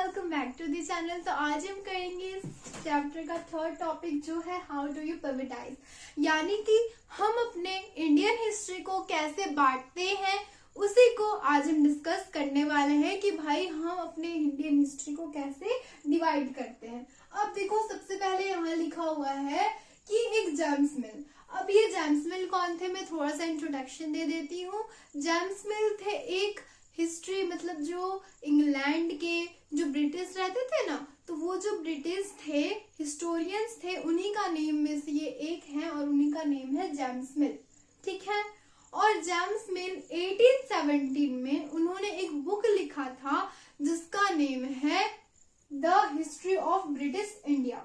Welcome back to the channel. तो आज हम करेंगे इस चैप्टर का थर्ड टॉपिक जो है हाउ डू यू पिवटाइज, यानी कि हम अपने इंडियन हिस्ट्री को कैसे बांटते हैं उसी को आज हम डिस्कस करने वाले हैं कि भाई हम अपने इंडियन हिस्ट्री को कैसे डिवाइड करते हैं। अब देखो, सबसे पहले यहाँ लिखा हुआ है कि एक जेम्स मिल। अब ये जेम्स मिल कौन थे, मैं थोड़ा सा इंट्रोडक्शन दे देती हूँ। जेम्स मिल थे एक हिस्ट्री, मतलब जो इंग्लैंड के जो ब्रिटिश रहते थे ना, तो वो जो ब्रिटिश थे हिस्टोरियंस थे, उन्हीं का नेम में से ये एक है और उन्हीं का नेम है जेम्स मिल। ठीक है। और जेम्स मिल 1817 में उन्होंने एक बुक लिखा था जिसका नेम है the history of British India.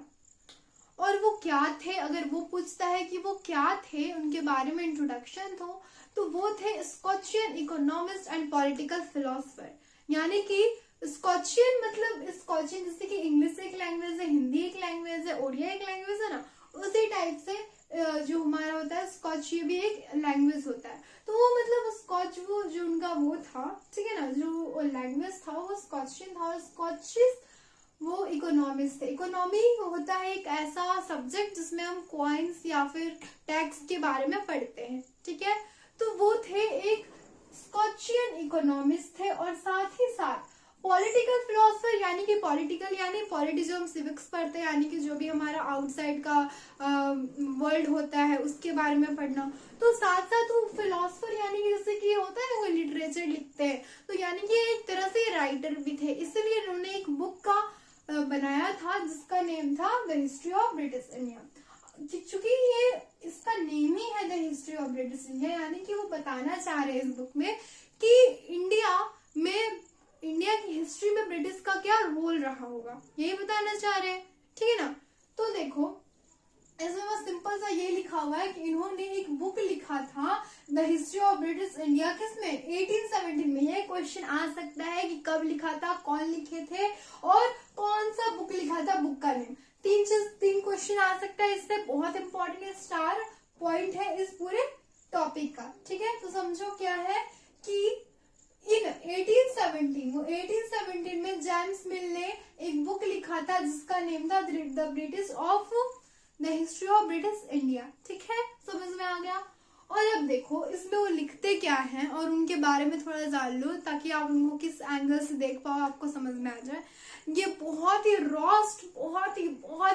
और वो क्या थे, अगर वो पूछता है कि वो क्या थे, उनके बारे में इंट्रोडक्शन तो वो थे स्कॉचियन इकोनॉमिस्ट एंड पॉलिटिकल फिलोसफर। यानी कि स्कॉचियन मतलब स्कॉचियन, जैसे कि इंग्लिश एक लैंग्वेज है, हिंदी एक लैंग्वेज है, ओडिया एक लैंग्वेज है ना, उसी टाइप से जो हमारा होता है स्कॉच, ये भी एक लैंग्वेज होता है। तो वो मतलब स्कॉच, वो जो उनका वो था, ठीक है ना, जो लैंग्वेज था वो स्कॉचियन था। और स्कॉचिस वो इकोनॉमिस्ट थे। इकोनॉमी होता है एक ऐसा सब्जेक्ट जिसमें हम कॉइन्स या फिर टैक्स के बारे में पढ़ते हैं। ठीक है। तो वो थे एक स्कॉचियन इकोनॉमिस्ट थे और साथ ही साथ पॉलिटिकल फिलोसफर, यानी कि पॉलिटिकल यानी पॉलिटी जो हम सिविक्स पढ़ते हैं, यानी कि जो भी हमारा आउटसाइड का वर्ल्ड होता है उसके बारे में पढ़ना। तो साथ साथ वो फिलोसफर यानी कि जैसे कि होता है ना, वो लिटरेचर लिखते हैं, तो यानी कि एक तरह से राइटर भी थे। इसलिए उन्होंने एक बुक का बनाया था जिसका नेम था the history of British India. चूंकि ये इसका नेम ही है the history of British India, यानी कि वो बताना चाह रहे हैं इस बुक में कि इंडिया की हिस्ट्री में ब्रिटिश का क्या रोल रहा होगा, यही बताना चाह रहे हैं। ठीक है ना। तो देखो, इसमें बस सिंपल सा ये लिखा हुआ है कि इन्होंने एक बुक लिखा था the history of British India. किसमें? 1817 में। ये क्वेश्चन आ सकता है कि कब लिखा था, कौन लिखे थे और कौन सा बुक लिखा था, बुक का नेम। तीन क्वेश्चन आ सकता है इससे। बहुत इंपॉर्टेंट स्टार पॉइंट है इस पूरे टॉपिक का। ठीक है। तो समझो क्या है कि इन 1817 में जेम्स मिल ने एक बुक लिखा था जिसका नेम था the British of the history of British India. ठीक है, समझ में आ गया। और अब देखो इसमें वो लिखते क्या हैं और उनके बारे में थोड़ा जान लो, ताकि आप उनको किस एंगल से देख पाओ, आपको समझ में आ जाए। ये बहुत ही रॉस्ट, बहुत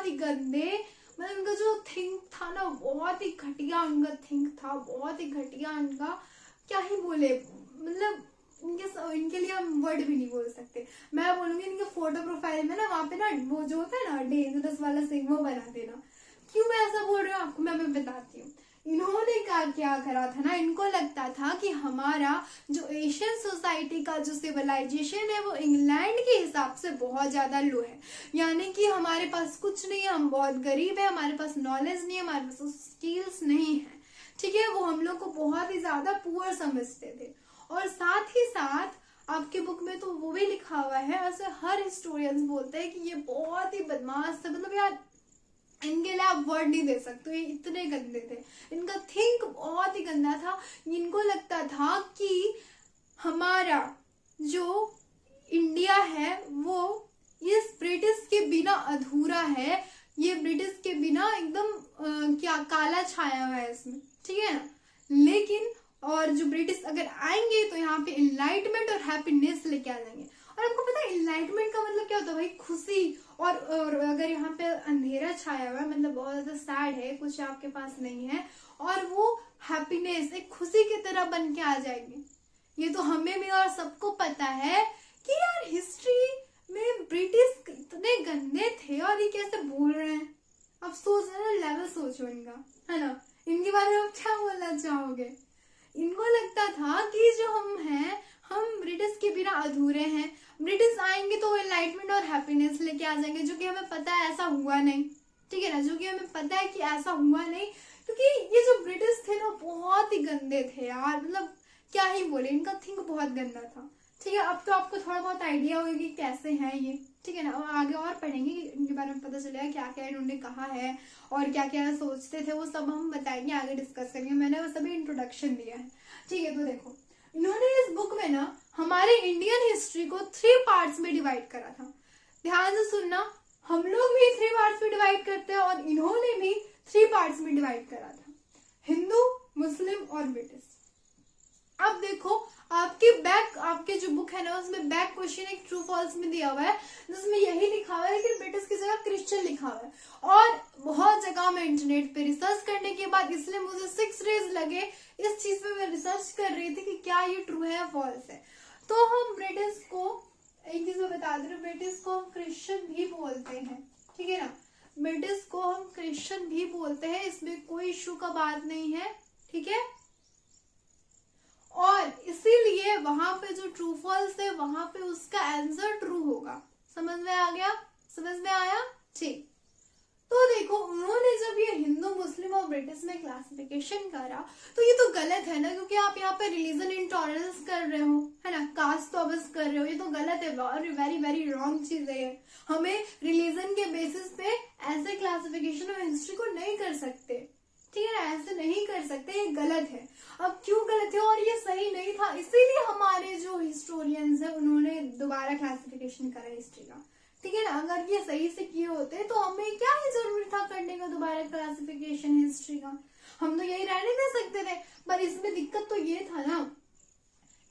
ही गंदे, मतलब उनका जो थिंक था ना, बहुत ही घटिया उनका थिंक था, बहुत ही घटिया उनका, क्या ही बोले, मतलब इनके लिए हम वर्ड भी नहीं बोल सकते। मैं बोलूंगी इनके फोटो प्रोफाइल में ना, वहां पे ना वो जो होता है ना डेंजरस वाला सिंह, वो बना देना। क्यों मैं ऐसा बोल रही हूँ आपको, मैं बताती हूँ। इन्होंने क्या करा था ना, इनको लगता था कि हमारा जो एशियन सोसाइटी का जो सिविलाइजेशन है वो इंग्लैंड के हिसाब से बहुत ज्यादा लो है। यानी कि हमारे पास कुछ नहीं है, हम बहुत गरीब है, हमारे पास नॉलेज नहीं है, हमारे पास स्किल्स नहीं है। ठीक है। वो हम लोग को बहुत ही ज्यादा पुअर समझते थे। और साथ ही साथ आपके बुक में तो वो भी लिखा हुआ है, ऐसे हर हिस्टोरियंस बोलते हैं कि ये बहुत ही बदमाश थे, मतलब यार इनके लिए आप वर्ड नहीं दे सकते, ये इतने गंदे थे। इनका थिंक बहुत ही गंदा था। इनको लगता था कि हमारा जो इंडिया है वो इस ब्रिटिश के बिना अधूरा है, ये ब्रिटिश के बिना एकदम क्या काला छाया हुआ है इसमें। ठीक है ना। लेकिन और जो ब्रिटिश अगर आएंगे तो यहाँ पे इनलाइटमेंट और हैप्पीनेस लेके आ जाएंगे। और आपको पता है इनलाइटमेंट का मतलब क्या होता है भाई? खुशी। और अगर यहाँ पे अंधेरा छाया हुआ है, मतलब बहुत ज्यादा सैड है, कुछ आपके पास नहीं है, और वो हैप्पीनेस एक खुशी की तरह बन के आ जाएंगे। ये तो हमें भी और सबको पता है कि यार हिस्ट्री में ब्रिटिश इतने गंदे थे और ये कैसे बोल रहे हैं। अब सोच रहे ना, लेवल सोचो इनका, है ना। इनके बारे में आप क्या बोलना चाहोगे? इनको लगता था कि जो हम हैं, हम ब्रिटिश के बिना अधूरे हैं, ब्रिटिश आएंगे तो एनलाइटमेंट और हैप्पीनेस लेके आ जाएंगे, जो कि हमें पता है ऐसा हुआ नहीं। ठीक है ना, जो कि हमें पता है कि ऐसा हुआ नहीं, क्योंकि ये जो ब्रिटिश थे ना बहुत ही गंदे थे यार, मतलब क्या ही बोले, इनका थिंक बहुत गंदा था। ठीक है। अब तो आपको थोड़ा बहुत आइडिया होगा कि कैसे हैं ये। ठीक है ना। अब आगे और पढ़ेंगे, इनके बारे में पता चलेगा क्या क्या इन्होंने कहा है और क्या क्या सोचते थे, वो सब हम बताएंगे, आगे डिस्कस करेंगे। मैंने वो सभी इंट्रोडक्शन दिया है। ठीक है। तो देखो, इन्होंने इस बुक में ना हमारे इंडियन हिस्ट्री को 3 पार्ट्स में डिवाइड करा था। ध्यान से सुनना, हम लोग भी 3 पार्ट्स में डिवाइड करते हैं और इन्होंने भी 3 पार्ट्स में डिवाइड करा था, हिंदू, मुस्लिम और ब्रिटिश। अब देखो आपके जो बुक है ना उसमें बैक क्वेश्चन एक ट्रू फॉल्स में दिया हुआ है जिसमें यही लिखा हुआ है, लेकिन ब्रिटिश की जगह क्रिश्चियन लिखा हुआ है। और बहुत जगह मैं इंटरनेट पे रिसर्च करने के बाद, इसलिए मुझे 6 डेज लगे इस चीज पे, मैं रिसर्च कर रही थी कि क्या ये ट्रू है या फॉल्स है। तो हम ब्रिटिश को, एक चीज मैं बता दे रही हूँ, ब्रिटिश को हम क्रिश्चियन भी बोलते हैं, ठीक है ना, ब्रिटिश को हम क्रिश्चियन भी बोलते हैं, इसमें कोई इशू का बात नहीं है, ठीक है। और इसीलिए वहां पे जो ट्रू फॉल्स है वहां पे उसका आंसर ट्रू होगा। समझ में आ गया? समझ में आया? ठीक। तो देखो उन्होंने जब ये हिंदू, मुस्लिम और ब्रिटिश में क्लासिफिकेशन करा तो ये तो गलत है ना, क्योंकि आप यहाँ पे रिलीजन इंटॉलरेंस कर रहे हो, है ना, कास्ट तो अबस कर रहे हो, ये तो गलत है, वेरी वेरी रॉन्ग चीज है। हमें रिलीजन के बेसिस पे ऐसे क्लासिफिकेशन ऑफ हिस्ट्री को नहीं कर सकते, ठीक है ना, ऐसे नहीं कर सकते, ये गलत है। अब क्यों गलत है और ये सही नहीं था, इसीलिए हमारे जो हिस्टोरियंस है उन्होंने दोबारा क्लासिफिकेशन करा हिस्ट्री का, ठीक है ना। अगर ये सही से किए होते तो हमें क्या ही जरूरी था करने का दोबारा क्लासिफिकेशन हिस्ट्री का, हम तो यही रहने दे सकते थे। पर इसमें दिक्कत तो ये था ना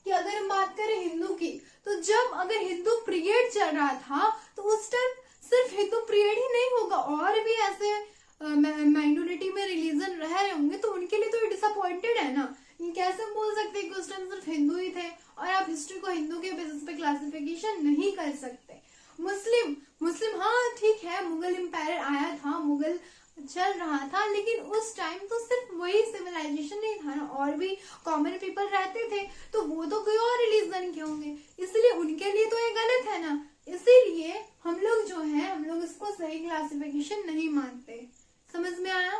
कि अगर हम बात करें हिंदू की, तो जब अगर हिंदू पीरियड चल रहा था तो उस टाइम सिर्फ हिंदू पीरियड ही नहीं होगा, और भी ऐसे माइनॉरिटी में रिलीजन रह रहे होंगे, तो उनके लिए तो डिसअपॉइंटेड है ना। कैसे बोल सकते हैं कि उस टाइम सिर्फ हिंदू ही थे, और आप हिस्ट्री को हिंदू के बेसिस पे क्लासिफिकेशन नहीं कर सकते। मुस्लिम हाँ ठीक है, मुगल एम्पायर आया था, मुगल चल रहा था, लेकिन उस टाइम तो सिर्फ वही सिविलाइजेशन नहीं था ना, और भी कॉमन पीपल रहते थे, तो वो तो कोई और रिलीजन के होंगे, इसलिए उनके लिए तो ये गलत है ना। इसीलिए हम लोग जो है, हम लोग इसको सही क्लासिफिकेशन नहीं मानते। समझ में आया?